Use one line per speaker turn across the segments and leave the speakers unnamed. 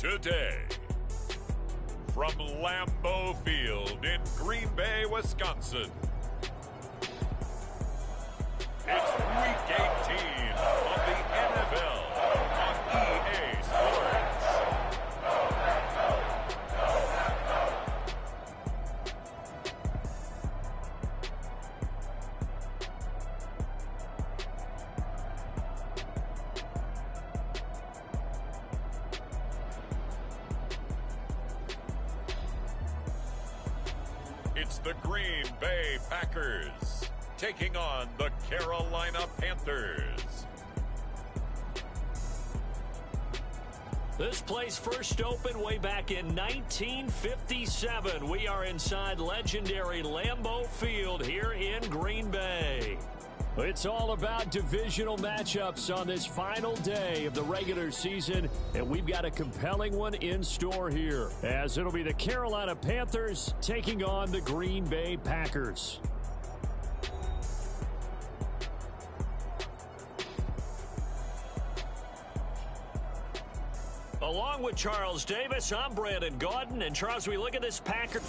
today. From Lambeau Field in Green Bay, Wisconsin, it's Week 18 of the NFL on EA Sports. It's the Green Bay Packers taking on the Carolina Panthers.
This place first opened way back in 1957. We are inside legendary Lambeau Field here in Green Bay. It's all about divisional matchups on this final day of the regular season, and we've got a compelling one in store here, as it'll be the Carolina Panthers taking on the Green Bay Packers. Along with Charles Davis, I'm Brandon Gaudin, and Charles, we look at this Packer.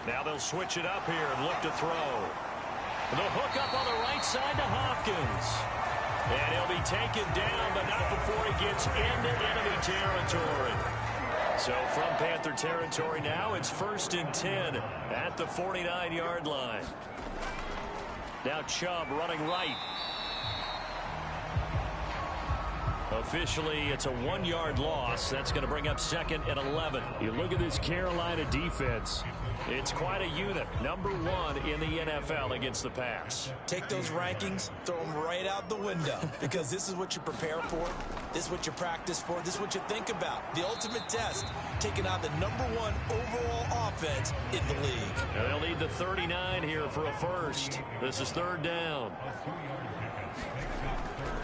Now they'll switch it up here and look to throw. The hook up on the right side to Hopkins. And he'll be taken down, but not before he gets into enemy territory. So from Panther territory now, it's 1st and 10 at the 49-yard line. Now Chubb running right. Officially, it's a 1-yard loss. That's going to bring up 2nd and 11. You look at this Carolina defense. It's quite a unit. Number 1 in the NFL against the pass.
Take those rankings, throw them right out the window, because this is what you prepare for. This is what you practice for. This is what you think about. The ultimate test, taking on the number 1 overall offense in the league.
And they'll need the 39 here for a first. This is 3rd down.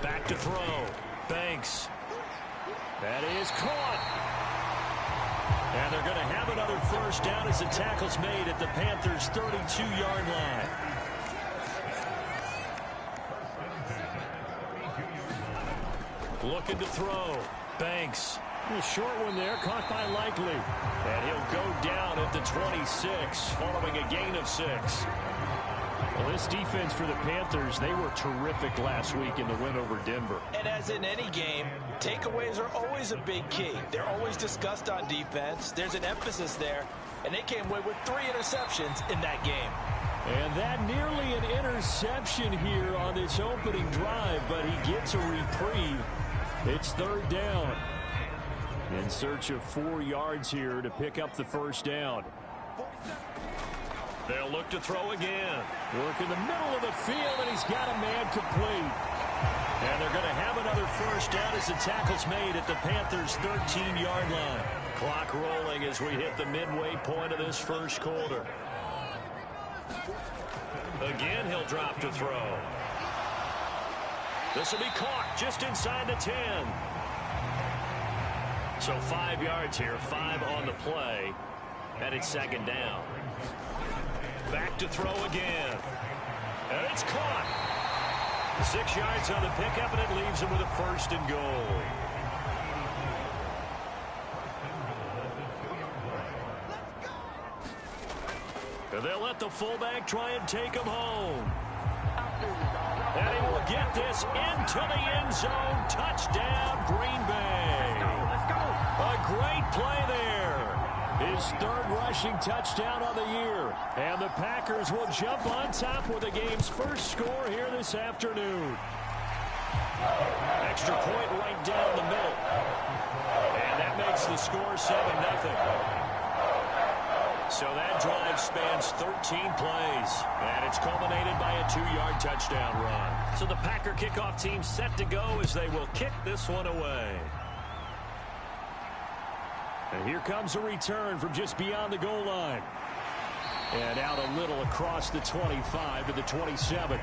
Back to throw. Banks. That is caught. And they're going to have another first down as the tackle's made at the Panthers' 32-yard line. Looking to throw. Banks. A short one there, caught by Likely. And he'll go down at the 26, following a gain of 6. Well, this defense for the Panthers, they were terrific last week in the win over Denver.
And as in any game, takeaways are always a big key. They're always discussed on defense. There's an emphasis there, and they came away with 3 interceptions in that game.
And that nearly an interception here on this opening drive, but he gets a reprieve. It's 3rd down. In search of 4 yards here to pick up the first down. They'll look to throw again. Work in the middle of the field, and he's got a man complete. And they're going to have another first down as the tackle's made at the Panthers' 13-yard line. Clock rolling as we hit the midway point of this first quarter. Again, he'll drop to throw. This will be caught just inside the 10. So 5 yards here, 5 on the play, and it's 2nd down. Back to throw again. And it's caught. 6 yards on the pickup, and it leaves him with a 1st and goal. And they'll let the fullback try and take him home. And he will get this into the end zone. Touchdown, Green Bay. A great play there. His 3rd rushing touchdown of the year. And the Packers will jump on top with the game's first score here this afternoon. Extra point right down the middle. And that makes the score 7-0. So that drive spans 13 plays. And it's culminated by a 2-yard touchdown run. So the Packer kickoff team set to go as they will kick this one away. And here comes a return from just beyond the goal line. And out a little across the 25 to the 27.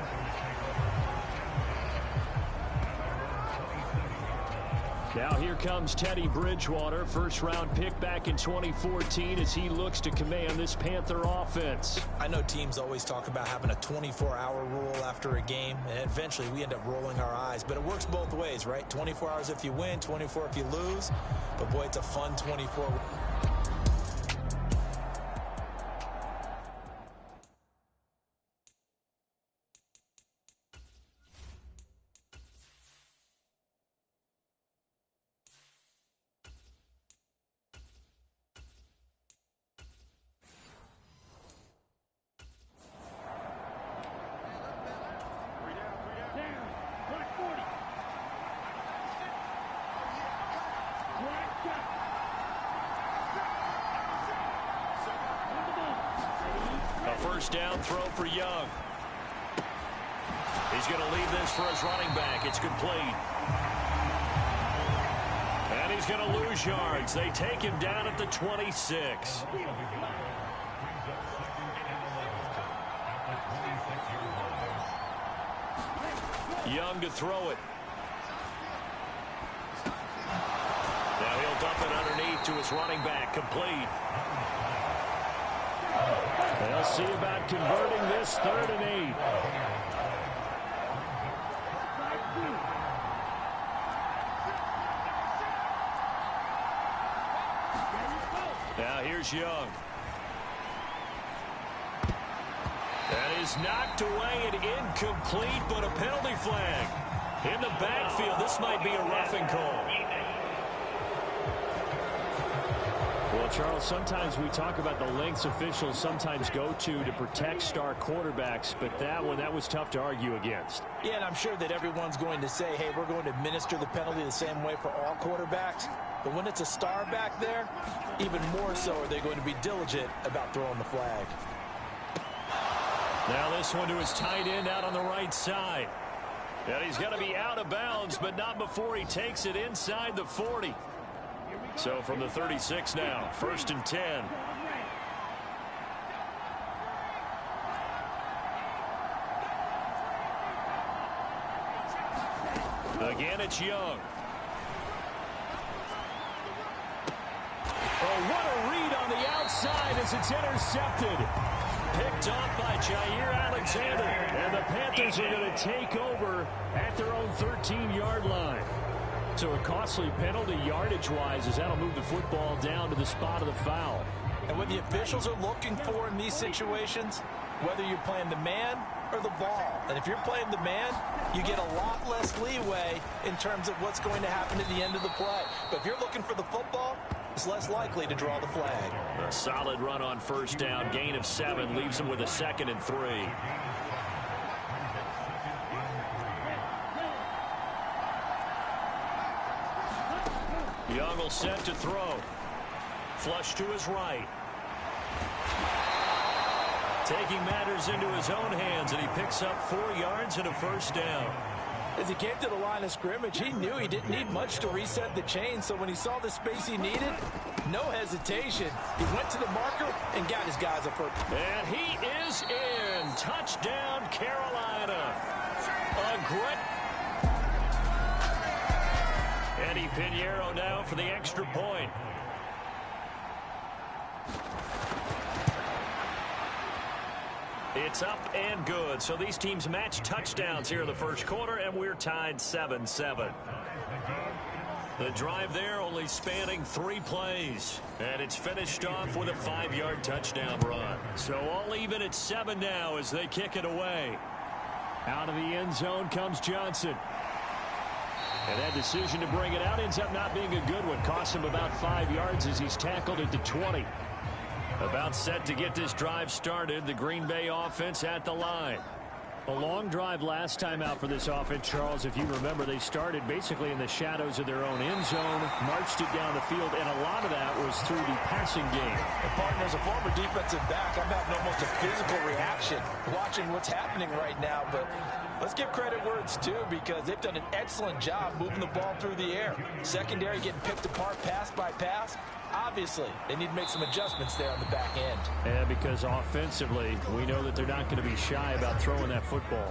Now here comes Teddy Bridgewater, first-round pick back in 2014 as he looks to command this Panther offense.
I know teams always talk about having a 24-hour rule after a game, and eventually we end up rolling our eyes. But it works both ways, right? 24 hours if you win, 24 if you lose. But, boy, it's a fun 24.
First down throw for Young. He's going to leave this for his running back. It's complete. And he's going to lose yards. They take him down at the 26. Young to throw it. Now he'll dump it underneath to his running back. Complete. They'll see about converting this 3rd and 8. Now here's Young. That is knocked away and incomplete, but a penalty flag. In the backfield, this might be a roughing call. Well, Charles, sometimes we talk about the lengths officials sometimes go to protect star quarterbacks, but that one, that was tough to argue against.
Yeah, and I'm sure that everyone's going to say, hey, we're going to administer the penalty the same way for all quarterbacks. But when it's a star back there, even more so are they going to be diligent about throwing the flag.
Now this one to his tight end out on the right side. And he's going to be out of bounds, but not before he takes it inside the 40. So from the 36 now, 1st and 10. Again, it's Young. Oh, what a read on the outside as it's intercepted. Picked off by Jair Alexander. And the Panthers are going to take over at their own 13-yard line. So a costly penalty yardage-wise as that'll move the football down to the spot of the foul.
And what the officials are looking for in these situations, whether you're playing the man or the ball. And if you're playing the man, you get a lot less leeway in terms of what's going to happen at the end of the play. But if you're looking for the football, it's less likely to draw the flag.
A solid run on first down. Gain of 7 leaves him with a 2nd and 3. Young will set to throw. Flush to his right. Taking matters into his own hands, and he picks up 4 yards and a first down.
As he came to the line of scrimmage, he knew he didn't need much to reset the chain, so when he saw the space he needed, no hesitation. He went to the marker and got his guys a first.
And he is in. Touchdown, Carolina. A great... Eddie Pinheiro now for the extra point. It's up and good. So these teams match touchdowns here in the first quarter, and we're tied 7-7. The drive there only spanning 3 plays. And it's finished off with a 5-yard touchdown run. So all even at 7 now as they kick it away. Out of the end zone comes Johnson. And that decision to bring it out ends up not being a good one. Costs him about 5 yards as he's tackled at the 20. About set to get this drive started. The Green Bay offense at the line. A long drive last time out for this offense, Charles. If you remember, they started basically in the shadows of their own end zone, marched it down the field, and a lot of that was through the passing game.
And partner, as a former defensive back, I'm having almost a physical reaction watching what's happening right now. But let's give credit where it's due, because they've done an excellent job moving the ball through the air. Secondary getting picked apart pass by pass. Obviously, they need to make some adjustments there on the back end.
And because offensively, we know that they're not going to be shy about throwing that football.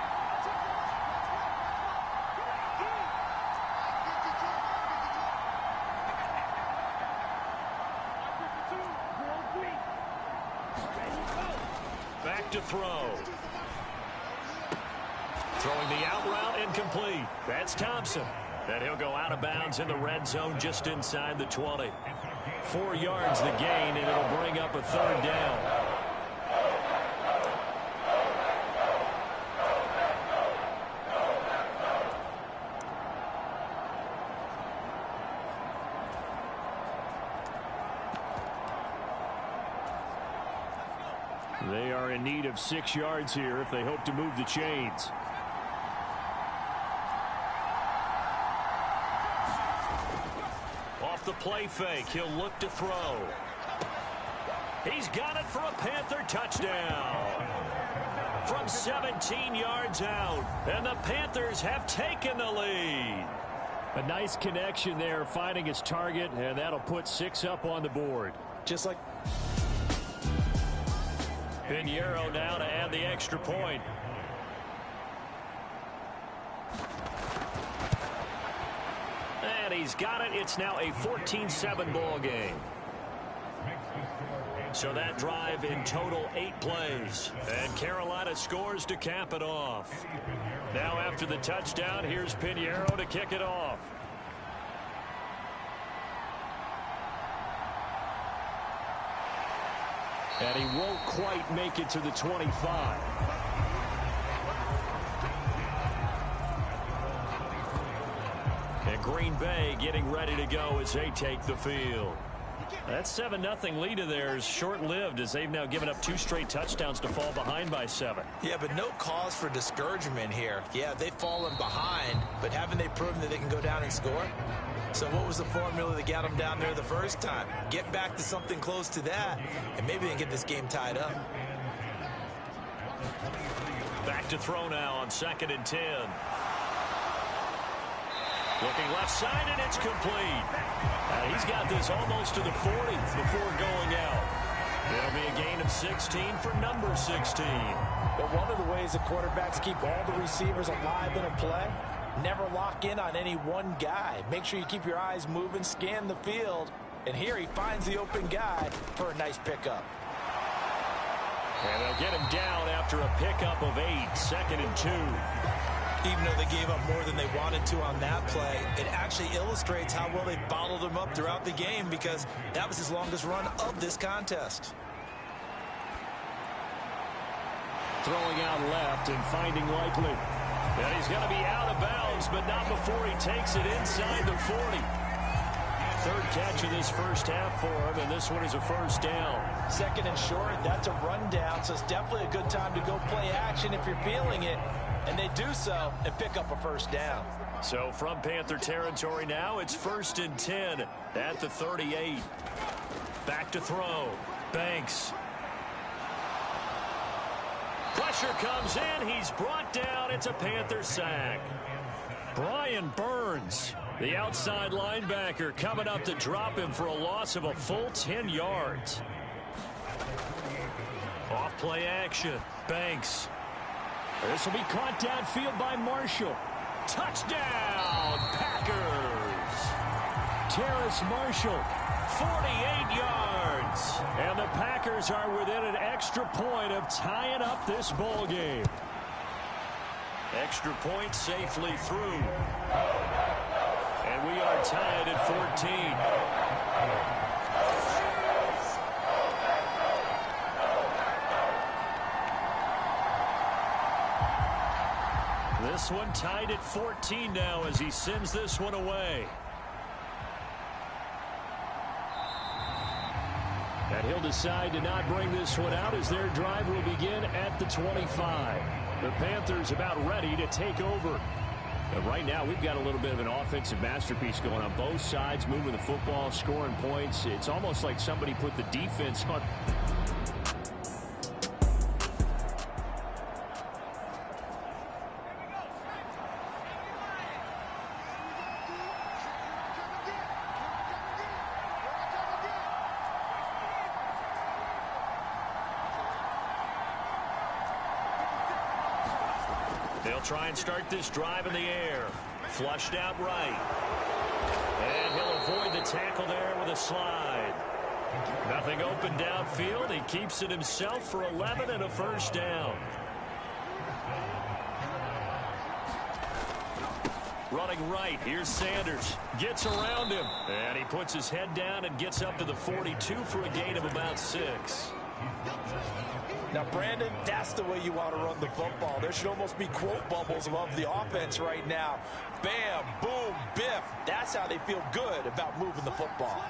back to throw. Throwing the out route incomplete. That's Thompson. And he'll go out of bounds in the red zone just inside the 20. 4 yards the gain, and it'll bring up a third down. They are in need of 6 yards here if they hope to move the chains. Off the play fake, he'll look to throw. He's got it for a Panther touchdown. From 17 yards out, and the Panthers have taken the lead. A nice connection there, finding his target, and that'll put 6 up on the board.
Just like
Pinheiro now to add the extra point. And he's got it. It's now a 14-7 ball game. So that drive in total 8 plays. And Carolina scores to cap it off. Now after the touchdown, here's Pinheiro to kick it off. And he won't quite make it to the 25. And Green Bay getting ready to go as they take the field. That 7-0 lead of theirs short-lived as they've now given up 2 straight touchdowns to fall behind by 7.
Yeah, but no cause for discouragement here. Yeah, they've fallen behind, but haven't they proven that they can go down and score? So what was the formula that got them down there the first time? Get back to something close to that, and maybe they can get this game tied up.
Back to throw now on 2nd and 10. Looking left side, and it's complete. He's got this almost to the 40 before going out. It'll be a gain of 16 for number 16.
But one of the ways the quarterbacks keep all the receivers alive in a play, never lock in on any one guy. Make sure you keep your eyes moving, scan the field. And here he finds the open guy for a nice pickup.
And they'll get him down after a pickup of 8, 2nd and 2.
Even though they gave up more than they wanted to on that play, it actually illustrates how well they bottled him up throughout the game because that was his longest run of this contest.
Throwing out left and finding Likely. And he's going to be out of bounds, but not before he takes it inside the 40. 3rd catch of this first half for him, and this one is a first down.
2nd and short, that's a rundown, so it's definitely a good time to go play action if you're feeling it. And they do so and pick up a first down.
So from Panther territory now, it's 1st and 10 at the 38. Back to throw. Banks. Pressure comes in. He's brought down. It's a Panther sack. Brian Burns, the outside linebacker, coming up to drop him for a loss of a full 10 yards. Off play action. Banks. This will be caught downfield by Marshall. Touchdown, Packers. Terrace Marshall, 48 yards. And the Packers are within an extra point of tying up this ball game. Extra point safely through. And we are tied at 14. This one tied at 14 now as he sends this one away. And he'll decide to not bring this one out as their drive will begin at the 25. The Panthers about ready to take over. And right now we've got a little bit of an offensive masterpiece going on both sides, moving the football, scoring points. It's almost like somebody put the defense on. They'll try and start this drive in the air. Flushed out right. And he'll avoid the tackle there with a slide. Nothing open downfield. He keeps it himself for 11 and a first down. Running right, here's Sanders. Gets around him, and he puts his head down and gets up to the 42 for a gain of about 6.
Now, Brandon, that's the way you want to run the football. There should almost be quote bubbles above the offense right now. Bam, boom, biff. That's how they feel good about moving the football.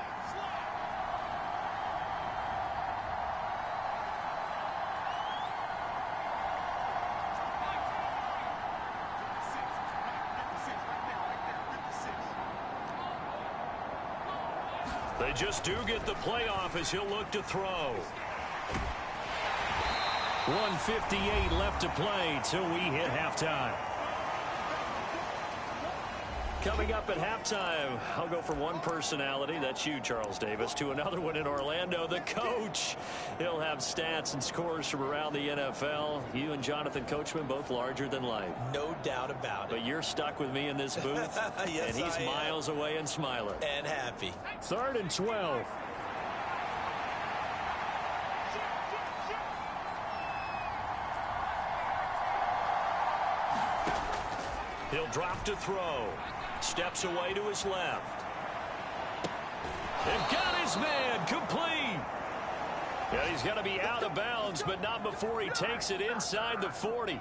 They just do get the playoff as he'll look to throw. 1:58 left to play till we hit halftime. Coming up at halftime, I'll go from one personality, that's you, Charles Davis, to another one in Orlando, the coach. He'll have stats and scores from around the NFL. You and Jonathan Coachman both larger than life.
No doubt about it.
But you're stuck with me in this booth,
yes,
and he's miles away and smiling.
And happy.
3rd and 12. He'll drop to throw. Steps away to his left. And got his man complete. Yeah, he's going to be out of bounds, but not before he takes it inside the 40.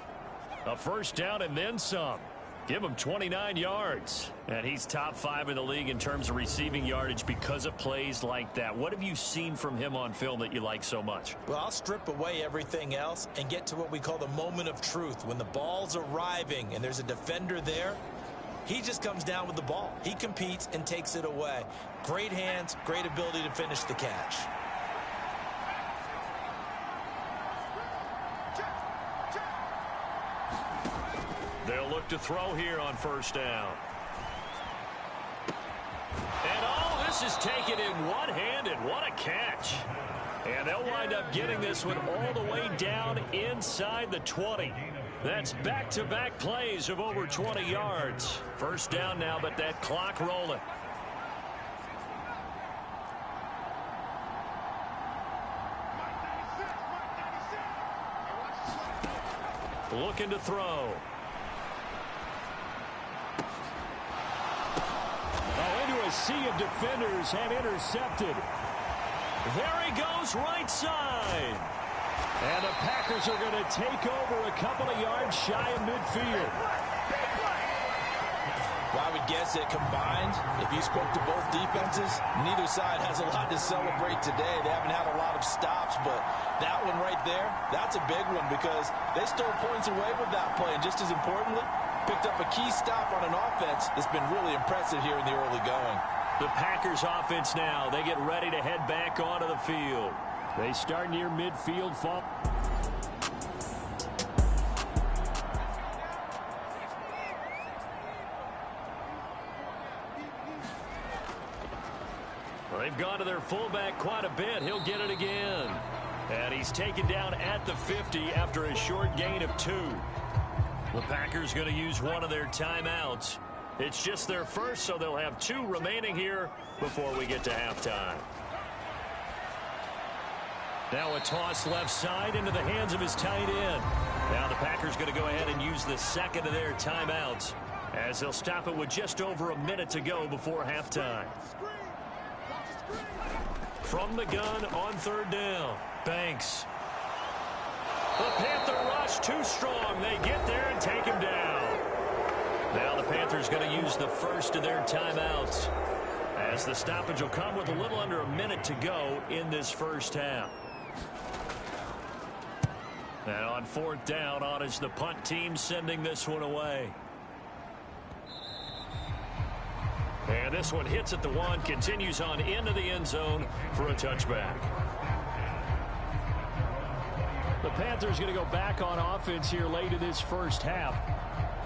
A first down and then some. Give him 29 yards. And he's top 5 in the league in terms of receiving yardage because of plays like that. What have you seen from him on film that you like so much?
Well, I'll strip away everything else and get to what we call the moment of truth. When the ball's arriving and there's a defender there, he just comes down with the ball. He competes and takes it away. Great hands, great ability to finish the catch.
They'll look to throw here on first down. And oh, this is taken in one-handed. What a catch. And they'll wind up getting this one all the way down inside the 20. That's back-to-back plays of over 20 yards. First down now, but that clock rolling. Looking to throw. Oh, into a sea of defenders and intercepted. There he goes, right side. And the Packers are going to take over a couple of yards shy of midfield.
Well, I would guess that combined, if you spoke to both defenses, neither side has a lot to celebrate today. They haven't had a lot of stops, but that one right there, that's a big one because they stole points away with that play. And just as importantly, picked up a key stop on an offense that's been really impressive here in the early going.
The Packers offense now, they get ready to head back onto the field. They start near midfield. Well, they've gone to their fullback quite a bit. He'll get it again. And he's taken down at the 50 after a short gain of 2. The Packers going to use one of their timeouts. It's just their first, so they'll have 2 remaining here before we get to halftime. Now a toss left side into the hands of his tight end. Now the Packers going to go ahead and use the second of their timeouts as they'll stop it with just over a minute to go before halftime. From the gun on 3rd down, Banks. The Panther rush too strong. They get there and take him down. Now the Panthers going to use the first of their timeouts as the stoppage will come with a little under a minute to go in this first half. And on 4th down, on is the punt team sending this one away. And this one hits at the 1, continues on into the end zone for a touchback. The Panthers going to go back on offense here late in this first half.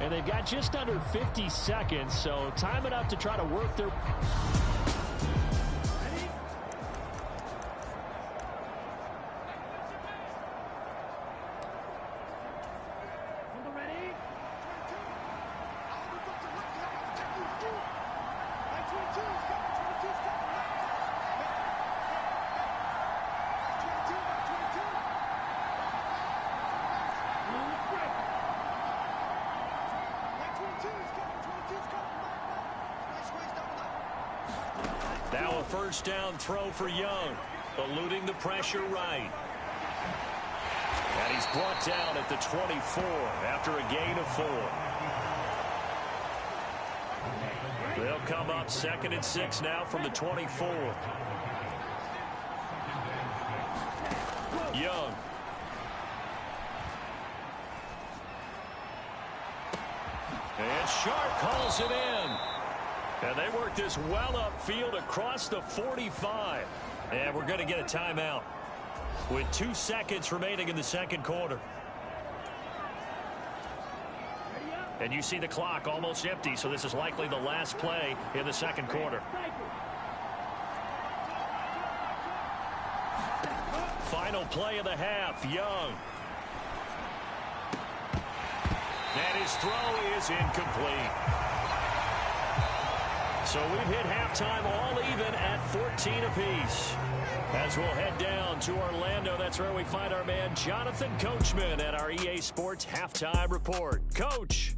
And they've got just under 50 seconds, so time enough to try to work their... Now a first down throw for Young, eluding the pressure right. And he's brought down at the 24 after a gain of 4. They'll come up 2nd and 6 now from the 24. Young. And Sharp calls it in. And they work this well upfield across the 45. And we're going to get a timeout with 2 seconds remaining in the second quarter. And you see the clock almost empty, so this is likely the last play in the second quarter. Final play of the half, Young. And his throw is incomplete. So we've hit halftime all even at 14 apiece. As we'll head down to Orlando, that's where we find our man Jonathan Coachman at our EA Sports Halftime Report. Coach.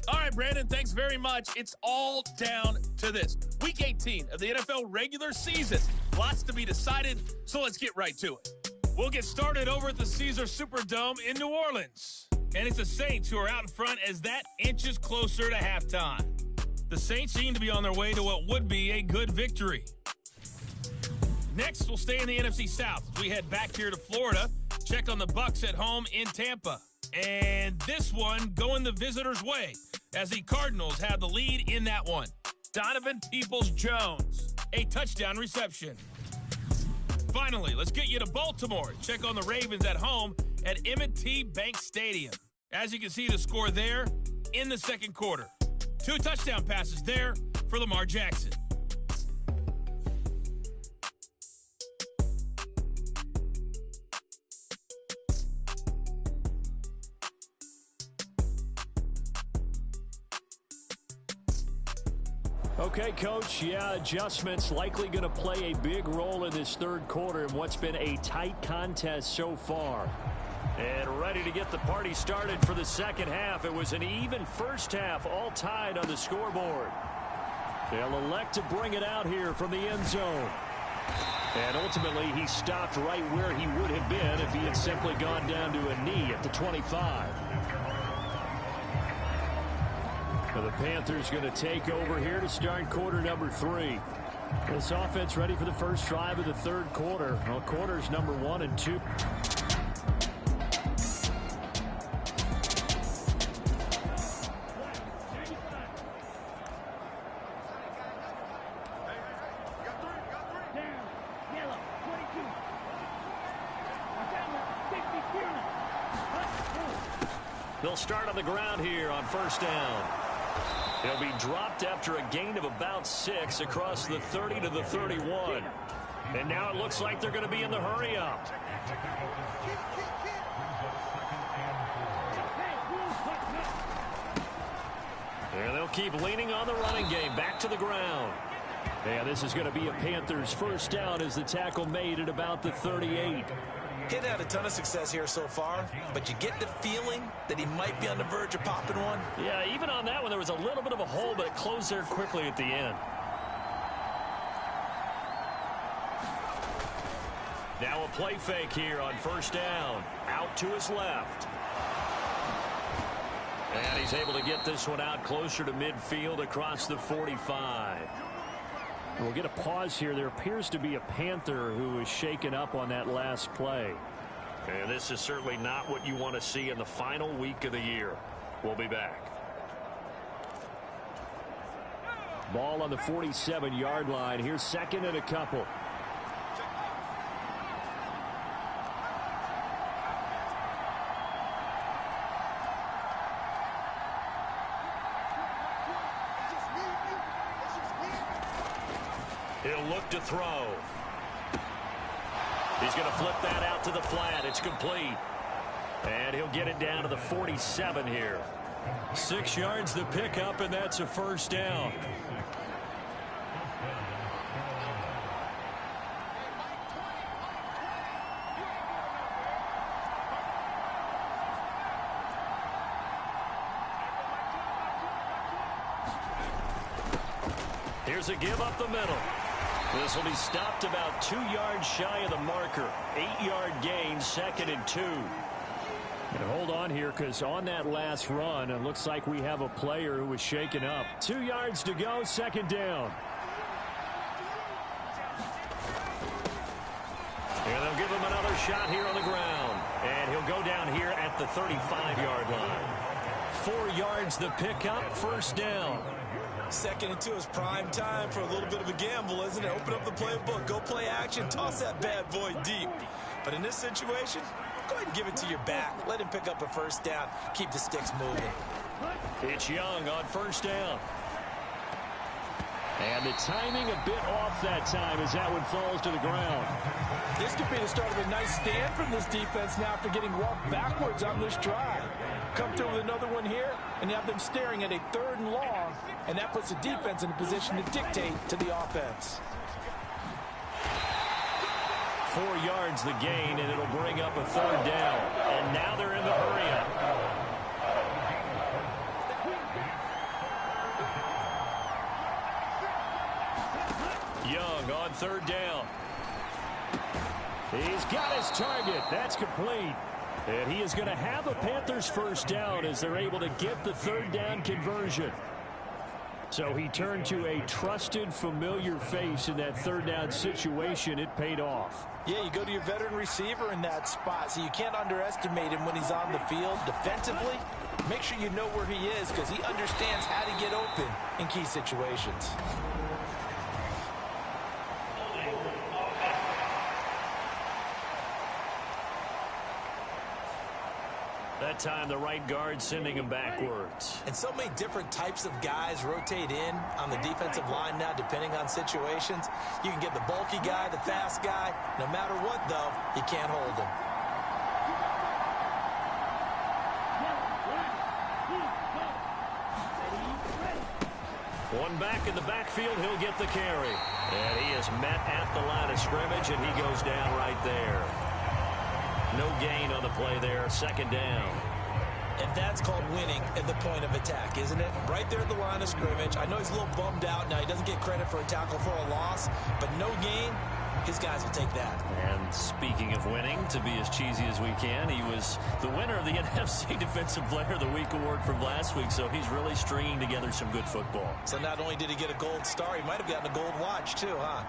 All right, Brandon, thanks very much. It's all down to this. Week 18 of the NFL regular season. Lots to be decided, so let's get right to it. We'll get started over at the Caesars Superdome in New Orleans. And it's the Saints who are out in front as that inches closer to halftime. The Saints seem to be on their way to what would be a good victory. Next, we'll stay in the NFC South as we head back here to Florida. Check on the Bucs at home in Tampa. And this one going the visitors' way as the Cardinals have the lead in that one. Donovan Peoples-Jones, a touchdown reception. Finally, let's get you to Baltimore. Check on the Ravens at home at M&T Bank Stadium. As you can see the score there in the second quarter. 2 touchdown passes there for Lamar Jackson.
Okay, Coach, adjustments likely going to play a big role in this third quarter in what's been a tight contest so far. And ready to get the party started for the second half. It was an even first half, all tied on the scoreboard. They'll elect to bring it out here from the end zone. And ultimately, he stopped right where he would have been if he had simply gone down to a knee at the 25. Now the Panthers going to take over here to start quarter number 3. This offense ready for the first drive of the third quarter. Well, quarters number 1 and 2. They'll start on the ground here on first down. He'll be dropped after a gain of about 6 across the 30 to the 31. And now it looks like they're going to be in the hurry-up. And they'll keep leaning on the running game. Back to the ground. And this is going to be a Panthers first down as the tackle made at about the 38.
He's had a ton of success here so far, but you get the feeling that he might be on the verge of popping one.
Yeah, even on that one, there was a little bit of a hole, but it closed there quickly at the end. Now a play fake here on first down. Out to his left. And he's able to get this one out closer to midfield across the 45. We'll get a pause here. There appears to be a Panther who is shaken up on that last play. And this is certainly not what you want to see in the final week of the year. We'll be back. Ball on the 47-yard line. Here's second and a couple. He'll look to throw. He's going to flip that out to the flat. It's complete. And he'll get it down to the 47 here. 6 yards the pickup, and that's a first down. Here's a give up the middle. This will be stopped about 2 yards shy of the marker. 8-yard gain, 2nd and 2.
And hold on here, because on that last run, it looks like we have a player who was shaken up.
2 yards to go, 2nd down. And they'll give him another shot here on the ground. And he'll go down here at the 35-yard line. 4 yards the pickup, 1st down.
2nd and 2 is prime time for a little bit of a gamble, isn't it? Open up the playbook, go play action, toss that bad boy deep. But in this situation, go ahead and give it to your back. Let him pick up a 1st down. Keep the sticks moving.
It's Young on 1st down.
And the timing a bit off that time as that one falls to the ground.
This could be the start of a nice stand from this defense now after getting walked backwards on this drive. Come through with another one here, and you have them staring at a 3rd and long, and that puts the defense in a position to dictate to the offense.
4 yards the gain, and it'll bring up a 3rd down. And now they're in the hurry-up. Young on 3rd down.
He's got his target. That's complete. And he is going to have a Panthers 1st down as they're able to get the 3rd down conversion. So he turned to a trusted, familiar face in that 3rd down situation. It paid off.
Yeah, you go to your veteran receiver in that spot, so you can't underestimate him when he's on the field defensively. Make sure you know where he is because he understands how to get open in key situations.
That time the right guard sending him backwards.
And so many different types of guys rotate in on the defensive line now depending on situations. You can get the bulky guy, the fast guy. No matter what, though, you can't hold him.
One back in the backfield, he'll get the carry. And he is met at the line of scrimmage, and he goes down right there. No gain on the play there, 2nd down.
And that's called winning at the point of attack, isn't it? Right there at the line of scrimmage. I know he's a little bummed out now. He doesn't get credit for a tackle for a loss, but no gain, his guys will take that.
And speaking of winning, to be as cheesy as we can, he was the winner of the NFC Defensive Player of the Week award from last week, so he's really stringing together some good football.
So not only did he get a gold star, he might have gotten a gold watch too, huh?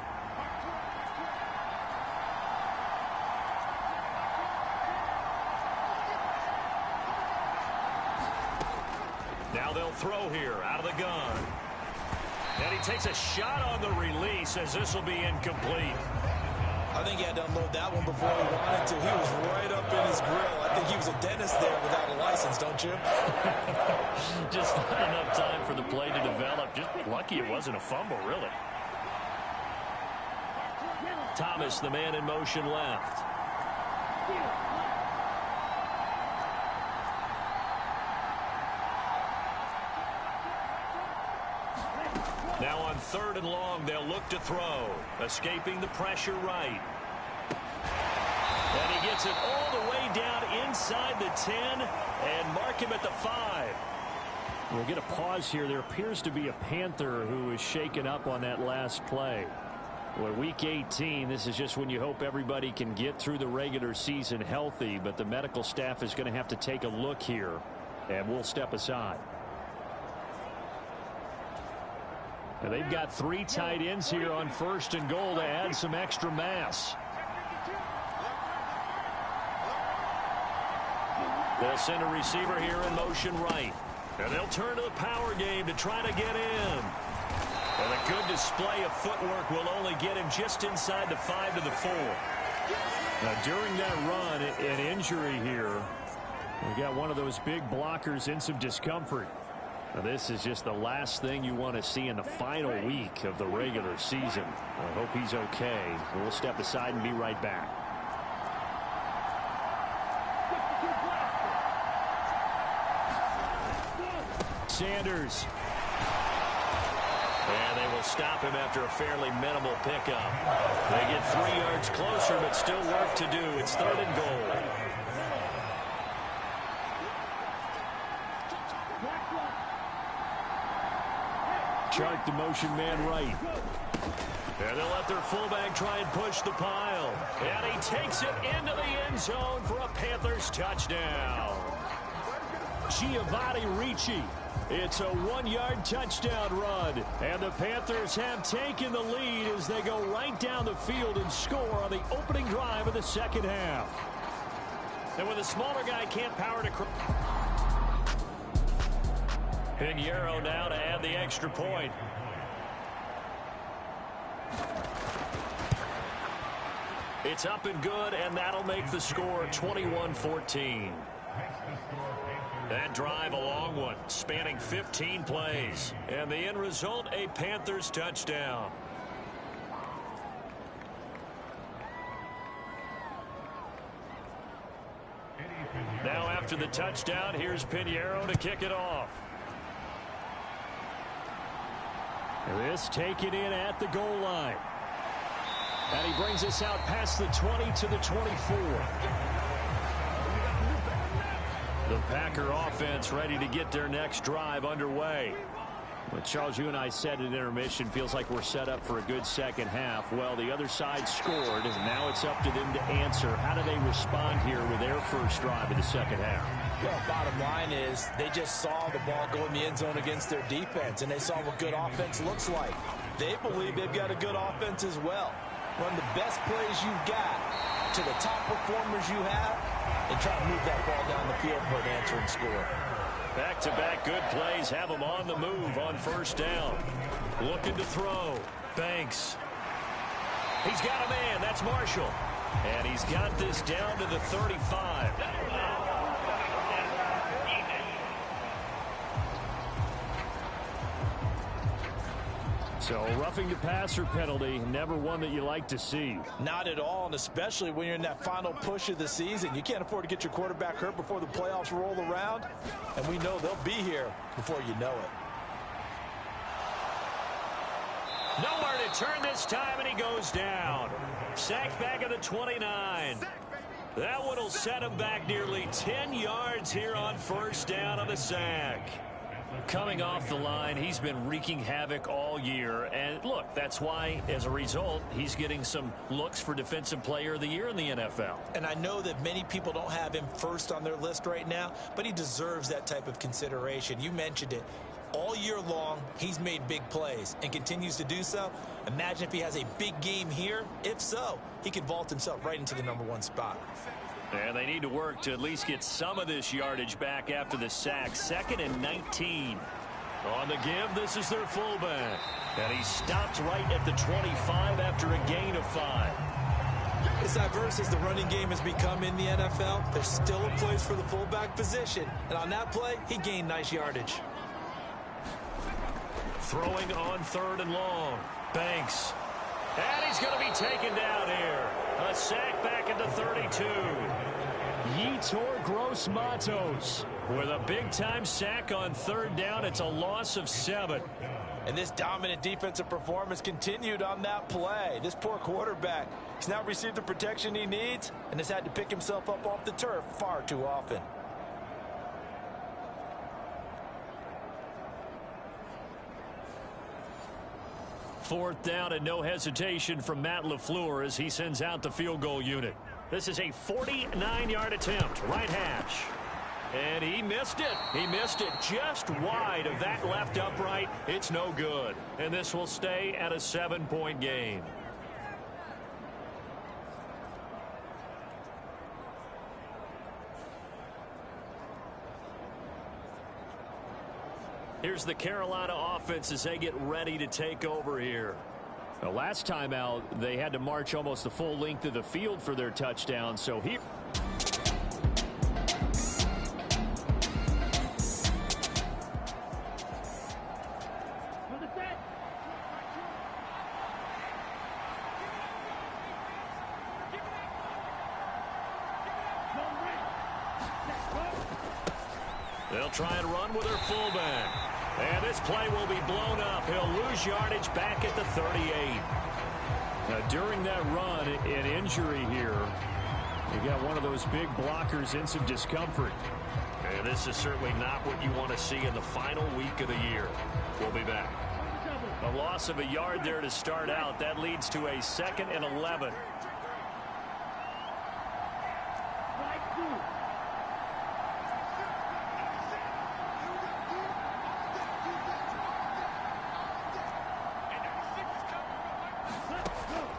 Now they'll throw here out of the gun. And he takes a shot on the release as this will be incomplete.
I think he had to unload that one before he wanted to. He was right up in his grill. I think he was a dentist there without a license, don't you?
Just not enough time for the play to develop. Just lucky it wasn't a fumble, really. Thomas, the man in motion left. Now on 3rd and long, they'll look to throw. Escaping the pressure right. And he gets it all the way down inside the 10 and mark him at the 5.
We'll get a pause here. There appears to be a Panther who is shaken up on that last play. Well, week 18, this is just when you hope everybody can get through the regular season healthy, but the medical staff is going to have to take a look here, and we'll step aside. And they've got 3 tight ends here on 1st and goal to add some extra mass.
They'll send a receiver here in motion right. And they'll turn to the power game to try to get in. And a good display of footwork will only get him just inside the 5 to the 4.
Now, during that run, an injury here. We got one of those big blockers in some discomfort. Now, this is just the last thing you want to see in the final week of the regular season. I hope he's okay. We'll step aside and be right back. Sanders.
And they will stop him after a fairly minimal pickup. They get 3 yards closer, but still work to do. It's 3rd and goal.
Chart the motion man right.
And they'll let their fullback try and push the pile. And he takes it into the end zone for a Panthers touchdown.
Giovanni Ricci. It's a 1-yard touchdown run. And the Panthers have taken the lead as they go right down the field and score on the opening drive of the second half.
And when the smaller guy can't power to... Pinheiro now to add the extra point. It's up and good, and that'll make the score 21-14. That drive a long one, spanning 15 plays. And the end result, a Panthers touchdown. Now after the touchdown, here's Pinheiro to kick it off.
This taken in at the goal line. And he brings us out past the 20 to the 24.
The Packer offense ready to get their next drive underway.
Well, Charles, you and I said at intermission, feels like we're set up for a good second half. Well, the other side scored, and now it's up to them to answer. How do they respond here with their first drive of the second half?
Well, bottom line is they just saw the ball go in the end zone against their defense, and they saw what good offense looks like. They believe they've got a good offense as well. Run the best plays you've got to the top performers you have and try to move that ball down the field for an answering score.
Back-to-back good plays have them on the move on first down. Looking to throw. Banks. He's got a man. That's Marshall. And he's got this down to the 35.
So roughing the passer penalty, never one that you like to see.
Not at all, and especially when you're in that final push of the season. You can't afford to get your quarterback hurt before the playoffs roll around, and we know they'll be here before you know it.
Nowhere to turn this time, and he goes down. Sacked back at the 29. That one will set him back nearly 10 yards here on first down on the sack. Coming off the line, he's been wreaking havoc all year. And look, that's why, as a result, he's getting some looks for Defensive Player of the Year in the NFL.
And I know that many people don't have him first on their list right now, but he deserves that type of consideration. You mentioned it. All year long, he's made big plays and continues to do so. Imagine if he has a big game here. If so, he could vault himself right into the #1 spot.
And they need to work to at least get some of this yardage back after the sack. 2nd and 19. On the give, this is their fullback. And he stopped right at the 25 after a gain of 5.
As diverse as the running game has become in the NFL, there's still a place for the fullback position. And on that play, he gained nice yardage.
Throwing on 3rd and long. Banks. And he's going to be taken down here. A sack back at the 32.
Yetur Gross-Matos.
With a big-time sack on 3rd down, it's a loss of 7.
And this dominant defensive performance continued on that play. This poor quarterback has now received the protection he needs and has had to pick himself up off the turf far too often.
Fourth down and no hesitation from Matt LaFleur as he sends out the field goal unit. This is a 49-yard attempt, right hash. And he missed it. He missed it just wide of that left upright. It's no good. And this will stay at a 7-point game. Here's the Carolina offense as they get ready to take over here.
The last time out, they had to march almost the full length of the field for their touchdown. So here.
They'll try and run with their fullback. And this play will be blown up. He'll lose yardage back at the 38.
Now, during that run, an injury here. You got one of those big blockers in some discomfort.
And this is certainly not what you want to see in the final week of the year. We'll be back. loss of a yard there to start out. That leads to a 2nd and 11.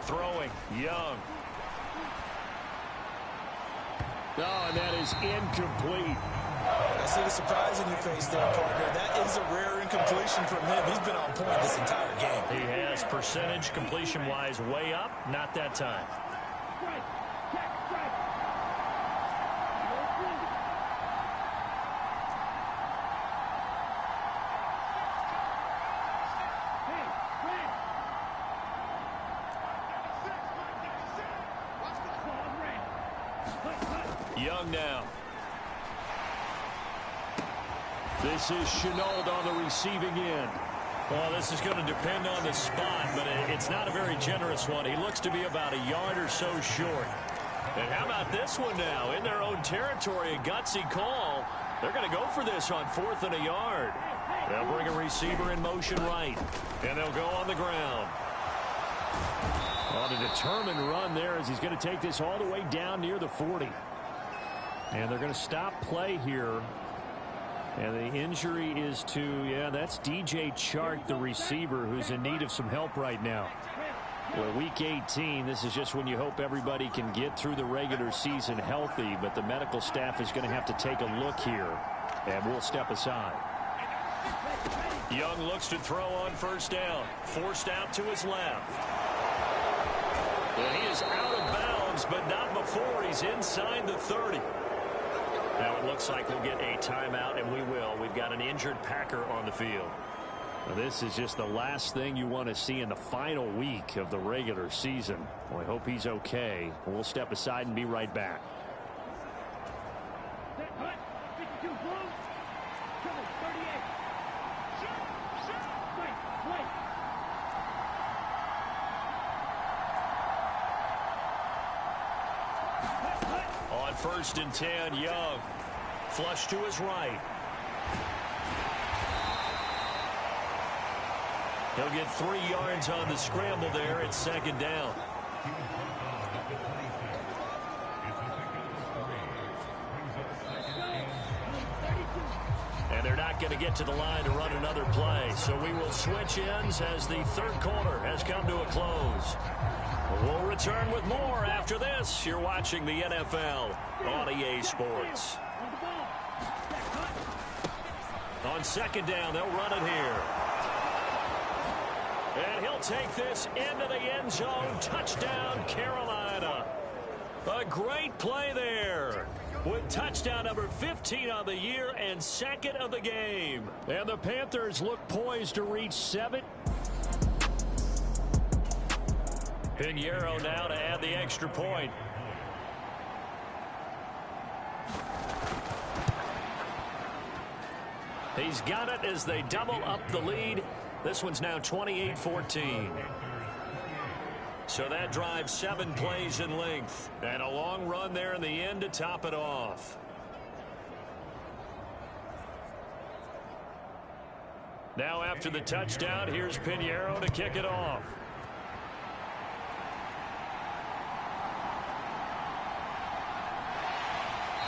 Throwing, Young.
Oh, and that is incomplete.
I see the surprise in your face there, partner. That is a rare incompletion from him. He's been on point this entire game.
He has percentage completion-wise way up. Not that time. Young now.
This is Shenault on the receiving end.
Well, this is going to depend on the spot, but it's not a very generous one. He looks to be about a yard or so short. And how about this one now? In their own territory, a gutsy call. They're going to go for this on 4th and a yard. They'll bring a receiver in motion right, and they'll go on the ground.
On a determined run there as he's going to take this all the way down near the 40. And they're going to stop play here. And the injury is to, that's DJ Chark, the receiver, who's in need of some help right now. Well, week 18, this is just when you hope everybody can get through the regular season healthy, but the medical staff is going to have to take a look here, and we'll step aside.
Young looks to throw on 1st down, forced out to his left. And he is out of bounds, but not before he's inside the 30. Now it looks like we'll get a timeout, and we will. We've got an injured Packer on the field.
Well, this is just the last thing you want to see in the final week of the regular season. Well, I hope he's okay. We'll step aside and be right back.
On 1st and 10, Young. Flush to his right. He'll get 3 yards on the scramble there. It's 2nd down. And they're not going to get to the line to run another play. So we will switch ends as the 3rd quarter has come to a close. We'll return with more after this. You're watching the NFL on EA Sports. On 2nd down, they'll run it here. And he'll take this into the end zone. Touchdown, Carolina. A great play there. With touchdown number 15 on the year and 2nd of the game.
And the Panthers look poised to reach 7.
Pinheiro now to add the extra point. He's got it as they double up the lead. This one's now 28-14. So that drives 7 plays in length. And a long run there in the end to top it off. Now after the touchdown, here's Pinheiro to kick it off.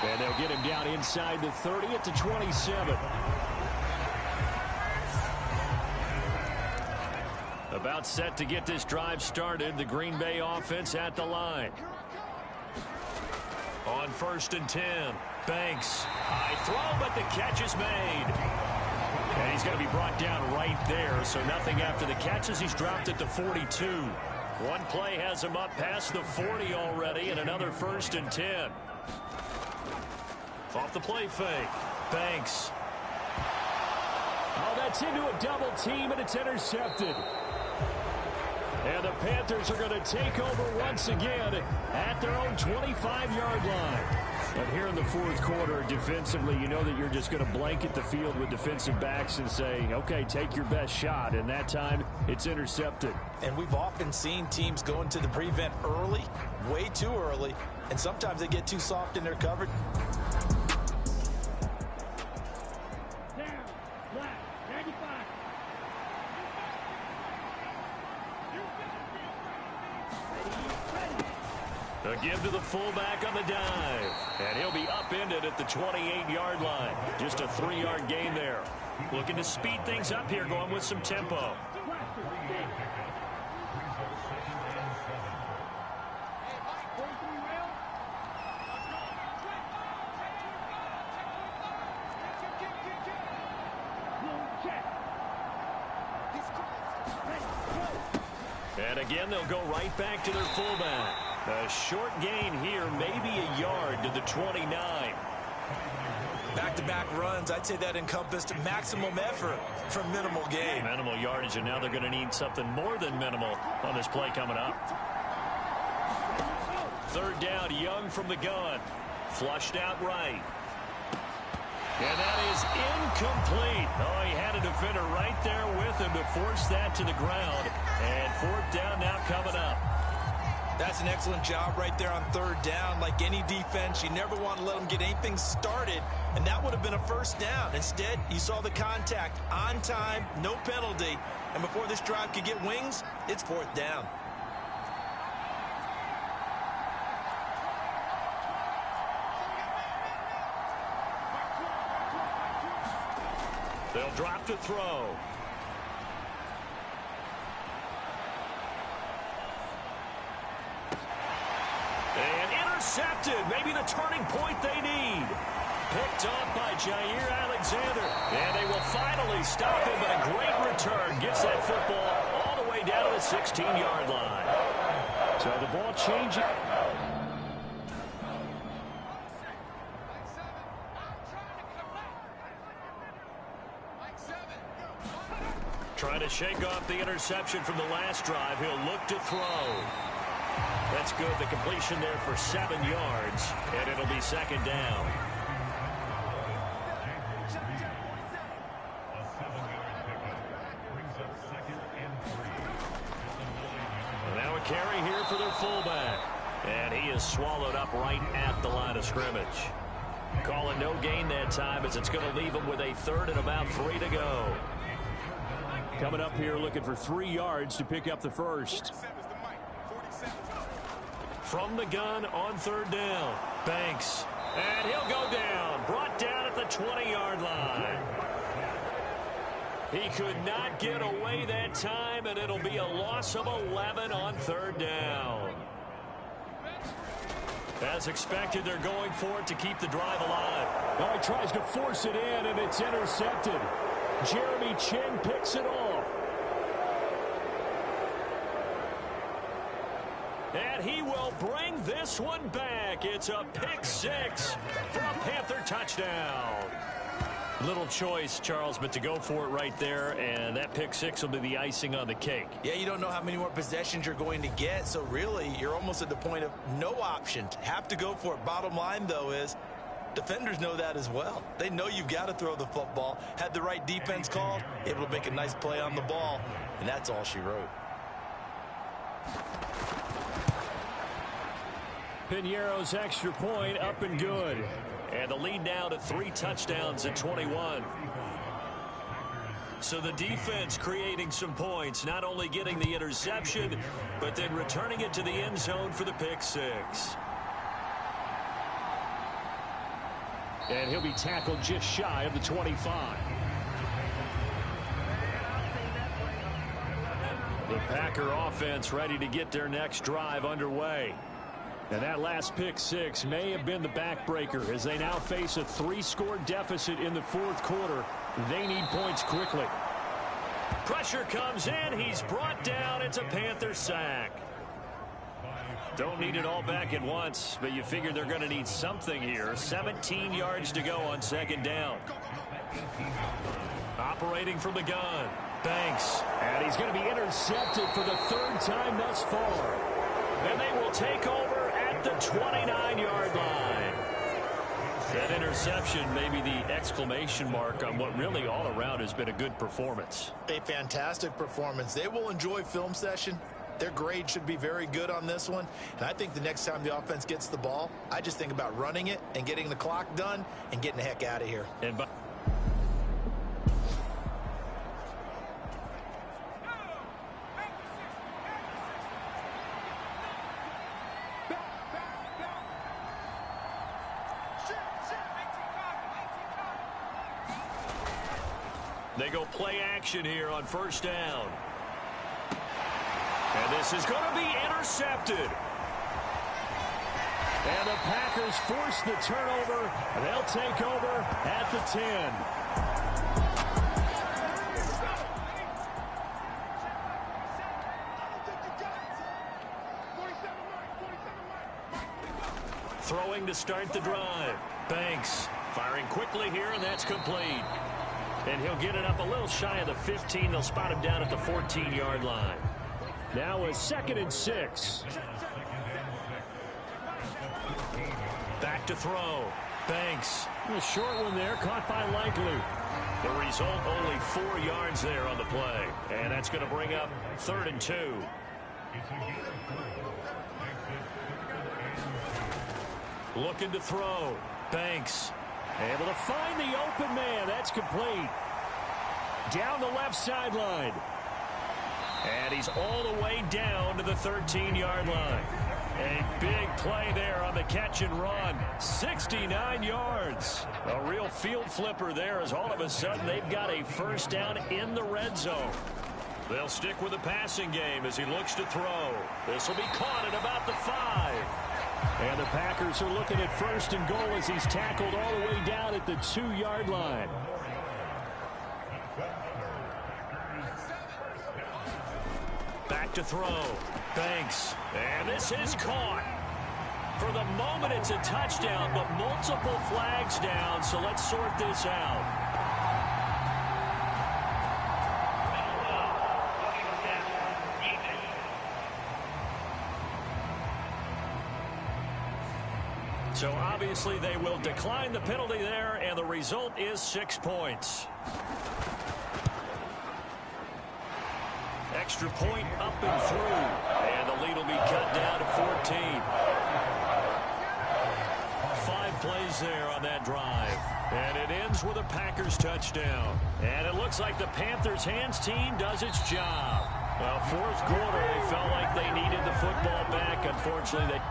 And they'll get him down inside the 30 at the 27.
About set to get this drive started. The Green Bay offense at the line. On 1st and 10. Banks. High throw, but the catch is made. And he's going to be brought down right there. So nothing after the catches. He's dropped at the 42. One play has him up past the 40 already, and another 1st and 10. Off the play fake. Banks.
Oh, that's into a double team, and it's intercepted. And the Panthers are going to take over once again at their own 25-yard line. But here in the 4th quarter, defensively, you know that you're just going to blanket the field with defensive backs and say, okay, take your best shot. And that time, it's intercepted.
And we've often seen teams go into the prevent early, way too early, and sometimes they get too soft in their coverage.
A give to the fullback on the dive. And he'll be upended at the 28-yard line. Just a 3-yard gain there. Looking to speed things up here, going with some tempo. And again, they'll go right back to their fullback. A short gain here, maybe a yard to the 29.
Back-to-back runs, I'd say that encompassed maximum effort for minimal gain.
Minimal yardage, and now they're going to need something more than minimal on this play coming up. Third down, Young from the gun. Flushed out right. And that is incomplete. Oh, he had a defender right there with him to force that to the ground. And fourth down now coming up.
That's an excellent job right there on third down. Like any defense, you never want to let them get anything started, and that would have been a first down. Instead, you saw the contact on time, no penalty, and before this drive could get wings, it's fourth down.
They'll drop to throw. And intercepted. Maybe the turning point they need. Picked up by Jair Alexander. And they will finally stop him, but a great return. Gets that football all the way down to the 16-yard line.
So the ball changing.
Trying to shake off the interception from the last drive. He'll look to throw. That's good. The completion there for 7 yards, and it'll be second down. Now a carry here for their fullback. And he is swallowed up right at the line of scrimmage. Calling no gain that time as it's going to leave him with a third and about 3 to go.
Coming up here looking for 3 yards to pick up the first.
From the gun on third down. Banks. And he'll go down. Brought down at the 20-yard line. He could not get away that time, and it'll be a loss of 11 on third down. As expected, they're going for it to keep the drive alive.
Now he tries to force it in, and it's intercepted. Jeremy Chinn picks it off.
And he will bring this one back. It's a pick six for a Panther touchdown. Little choice, Charles, but to go for it right there, and that pick six will be the icing on the cake.
Yeah, you don't know how many more possessions you're going to get, so really you're almost at the point of no options. Have to go for it. Bottom line, though, is defenders know that as well. They know you've got to throw the football. Had the right defense called, able to make a nice play on the ball, and that's all she wrote.
Piñeiro's extra point up and good.
And the lead now to 3 touchdowns at 21. So the defense creating some points, not only getting the interception, but then returning it to the end zone for the pick six.
And he'll be tackled just shy of the 25.
The Packer offense ready to get their next drive underway.
And that last pick six may have been the backbreaker as they now face a 3-score deficit in the fourth quarter. They need points quickly.
Pressure comes in. He's brought down. It's a Panther sack. Don't need it all back at once, but you figure they're going to need something here. 17 yards to go on second down. Operating from the gun. Banks.
And he's going to be intercepted for the 3rd time thus far.
And they will take over at the 29-yard line. That interception may be the exclamation mark on what really all around has been a good performance.
A fantastic performance. They will enjoy film session. Their grade should be very good on this one. And I think the next time the offense gets the ball, I just think about running it and getting the clock done and getting the heck out of here.
And They go play action here on first down. And this is going to be intercepted. And the Packers force the turnover, and they'll take over at the 10. Throwing to start the drive. Banks firing quickly here, and that's complete. And he'll get it up a little shy of the 15. They'll spot him down at the 14-yard line.
Now a 2nd and 6.
Back to throw. Banks.
A short one there, caught by Likely.
The result, only 4 yards there on the play. And that's going to bring up 3rd and 2. Looking to throw. Banks.
Able to find the open man. That's complete. Down the left sideline.
And he's all the way down to the 13-yard line. A big play there on the catch and run. 69 yards. A real field flipper there as all of a sudden they've got a first down in the red zone. They'll stick with the passing game as he looks to throw. This will be caught at about the 5.
And the Packers are looking at 1st and goal as he's tackled all the way down at the 2-yard line.
Back to throw. Banks. And this is caught. For the moment, it's a touchdown, but multiple flags down, so let's sort this out. So obviously they will decline the penalty there, and the result is 6 points. Extra point up and through. And the lead will be cut down to 14. 5 plays there on that drive. And it ends with a Packers touchdown. And it looks like the Panthers' hands team does its job. Well, 4th quarter, they felt like they needed the football back. Unfortunately, they...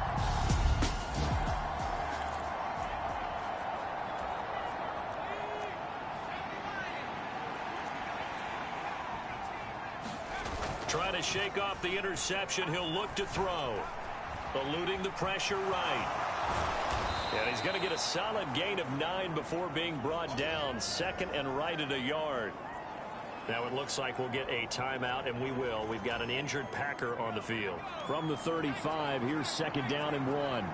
Trying to shake off the interception. He'll look to throw. Eluding the pressure right. And he's going to get a solid gain of 9 before being brought down. 2nd and right at a yard. Now it looks like we'll get a timeout, and we will. We've got an injured Packer on the field.
From the 35, here's 2nd down and 1.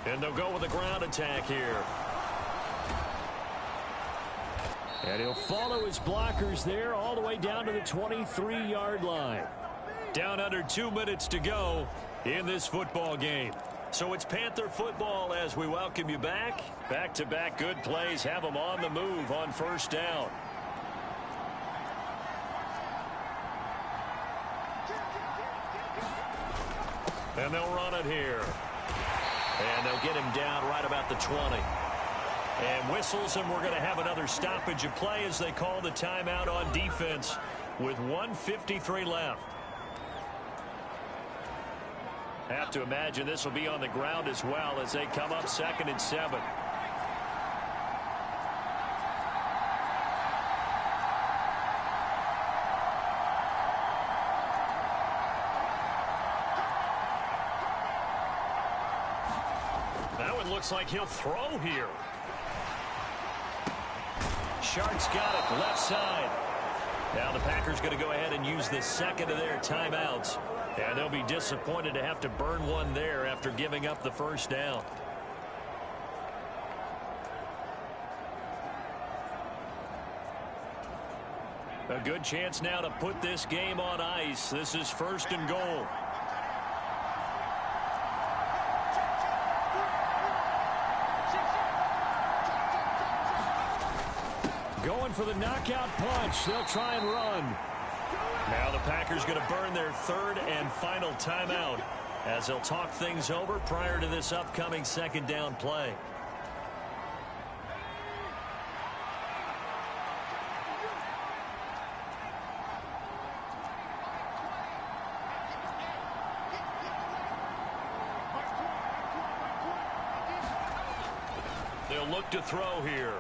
And they'll go with a ground attack here.
And he'll follow his blockers there all the way down to the 23-yard line.
Down under 2 minutes to go in this football game. So it's Panther football as we welcome you back. Back-to-back good plays have them on the move on first down. And they'll run it here. And they'll get him down right about the 20. And whistles, and we're going to have another stoppage of play as they call the timeout on defense with 1:53 left. Have to imagine this will be on the ground as well as they come up 2nd and 7. That one looks like he'll throw here. Shark's got it left side. Now the Packers going to go ahead and use the 2nd of their timeouts. And they'll be disappointed to have to burn one there after giving up the first down. A good chance now to put this game on ice. This is 1st and goal.
Going for the knockout punch. They'll try and run.
Now the Packers going to burn their 3rd and final timeout as they'll talk things over prior to this upcoming 2nd down play. They'll look to throw here.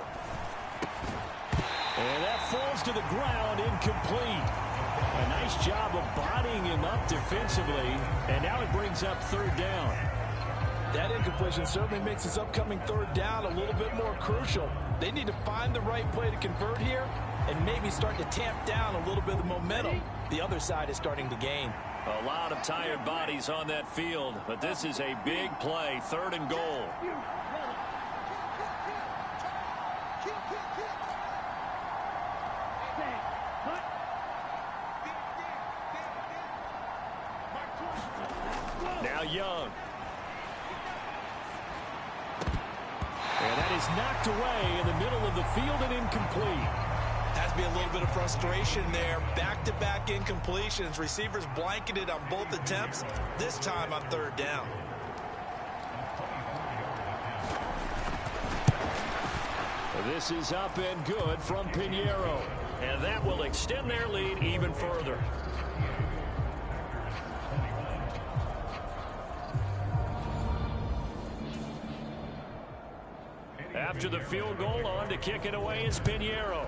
And that falls to the ground, incomplete. A nice job of bodying him up defensively, and now it brings up third down.
That incompletion certainly makes this upcoming third down a little bit more crucial. They need to find the right play to convert here and maybe start to tamp down a little bit of momentum. The other side is starting to gain.
A lot of tired bodies on that field, but this is a big play, 3rd and goal. Now Young.
And that is knocked away in the middle of the field and incomplete.
Has to be a little bit of frustration there. Back-to-back incompletions. Receivers blanketed on both attempts, this time on third down.
This is up and good from Pinheiro.
And that will extend their lead even further. After the field goal, on to kick it away is Pinheiro.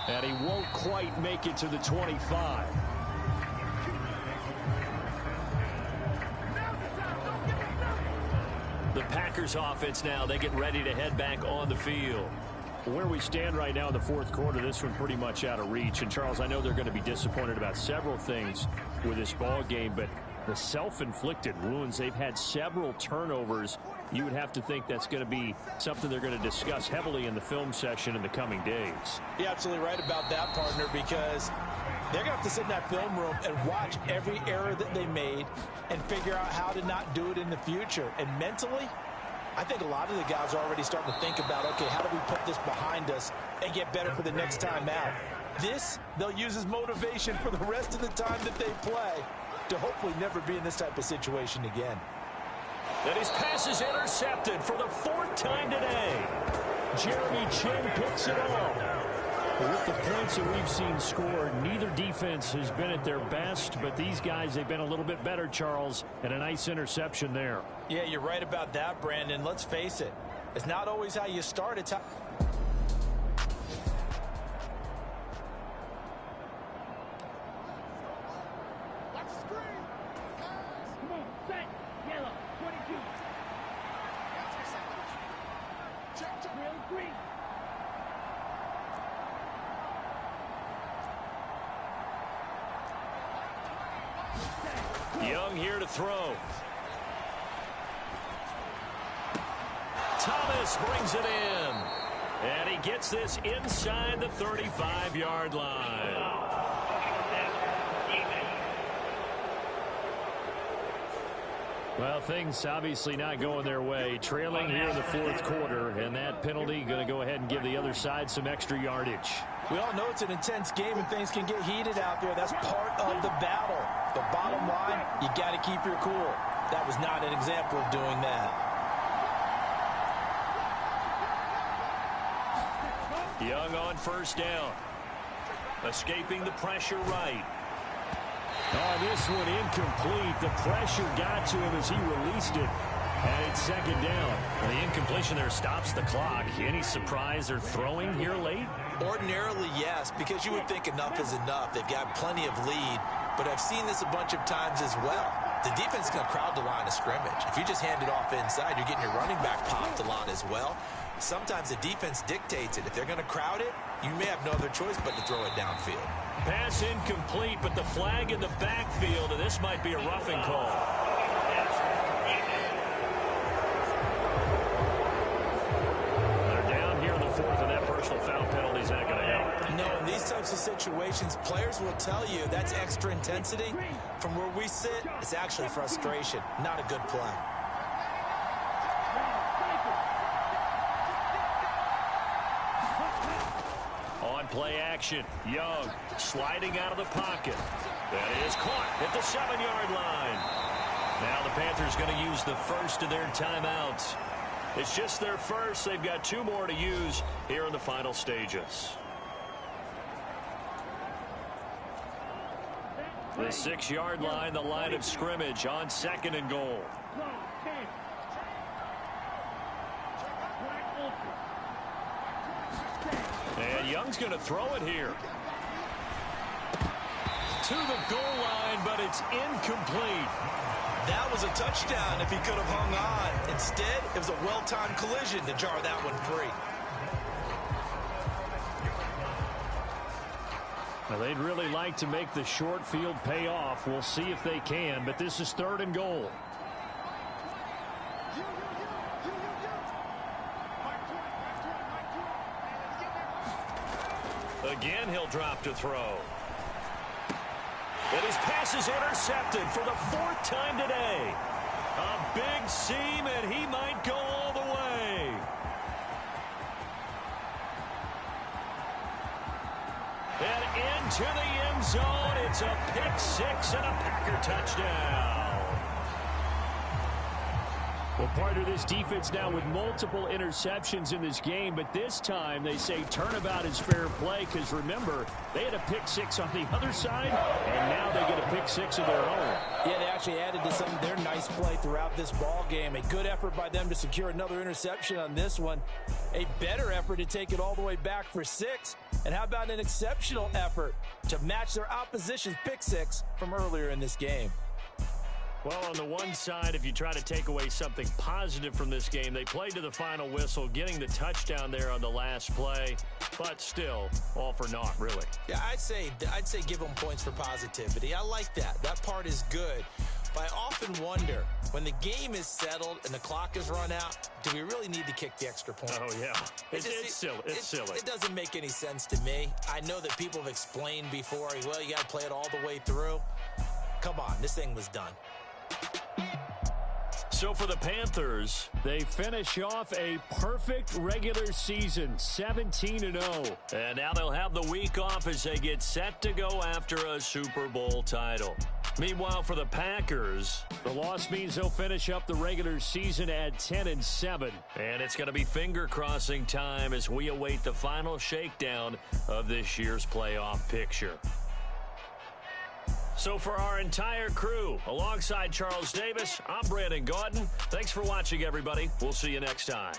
And he won't quite make it to the 25.
The Packers offense now, they get ready to head back on the field.
Where we stand right now in the fourth quarter, this one pretty much out of reach. And, Charles, I know they're going to be disappointed about several things with this ball game, but the self-inflicted wounds, they've had several turnovers. You would have to think that's going to be something they're going to discuss heavily in the film session in the coming days.
You're absolutely right about that, partner, because they're going to have to sit in that film room and watch every error that they made and figure out how to not do it in the future. And mentally, I think a lot of the guys are already starting to think about, okay, how do we put this behind us and get better for the next time out? This, they'll use as motivation for the rest of the time that they play to hopefully never be in this type of situation again.
And his pass is intercepted for the 4th time today.
Jeremy Chinn picks it off. With the points that we've seen scored, neither defense has been at their best, but these guys, they've been a little bit better, Charles, and a nice interception there.
Yeah, you're right about that, Brandon. Let's face it. It's not always how you start. It's how...
Young here to throw. Thomas brings it in. And he gets this inside the 35-yard line.
Well, things obviously not going their way. Trailing here in the fourth quarter, and that penalty going to go ahead and give the other side some extra yardage.
We all know it's an intense game and things can get heated out there. That's part of the battle. But bottom line, you got to keep your cool. That was not an example of doing that.
Young on first down. Escaping the pressure right.
Oh, this one incomplete. The pressure got to him as he released it. And it's second down.
The incompletion there stops the clock. Any surprise they're throwing here late?
Ordinarily, yes, because you would think enough is enough. They've got plenty of lead, but I've seen this a bunch of times as well. The defense is going to crowd the line of scrimmage. If you just hand it off inside, you're getting your running back popped a lot as well. Sometimes the defense dictates it. If they're going to crowd it, you may have no other choice but to throw it downfield.
Pass incomplete, but the flag in the backfield, and this might be a roughing call. They're down here in the fourth, and that personal foul penalty is not going to help.
No, in these types of situations, players will tell you that's extra intensity. From where we sit, it's actually frustration, not a good play.
On play action, Young sliding out of the pocket. That is caught at the 7-yard line. Now the Panthers going to use the first of their timeouts. It's just their first. They've got 2 more to use here in the final stages. The 6-yard line, the line of scrimmage on 2nd and goal. Young's going to throw it here. To the goal line, but it's incomplete.
That was a touchdown if he could have hung on. Instead, it was a well-timed collision to jar that one free.
Well, they'd really like to make the short field pay off. We'll see if they can, but this is 3rd and goal.
Again, he'll drop to throw. And his pass is intercepted for the 4th time today. A big seam, and he might go all the way. And into the end zone. It's a pick 6 and a Packer touchdown.
Well, part of this defense now with multiple interceptions in this game, but this time they say turnabout is fair play because, remember, they had a pick 6 on the other side, and now they get a pick 6 of their own.
Yeah, they actually added to some of their nice play throughout this ball game. A good effort by them to secure another interception on this one. A better effort to take it all the way back for 6. And how about an exceptional effort to match their opposition's pick 6 from earlier in this game?
Well, on the one side, if you try to take away something positive from this game, they played to the final whistle, getting the touchdown there on the last play, but still, all for naught, really.
Yeah, I'd say give them points for positivity. I like that. That part is good. But I often wonder, when the game is settled and the clock is run out, do we really need to kick the extra point?
Oh, yeah. It's silly. It's silly.
It doesn't make any sense to me. I know that people have explained before, well, you got to play it all the way through. Come on, this thing was done.
So for the Panthers,
they finish off a perfect regular season, 17-0.
And now they'll have the week off as they get set to go after a Super Bowl title. Meanwhile, for the Packers,
the loss means they'll finish up the regular season at 10-7.
And it's going to be finger-crossing time as we await the final shakedown of this year's playoff picture. So for our entire crew, alongside Charles Davis, I'm Brandon Gaudin. Thanks for watching, everybody. We'll see you next time.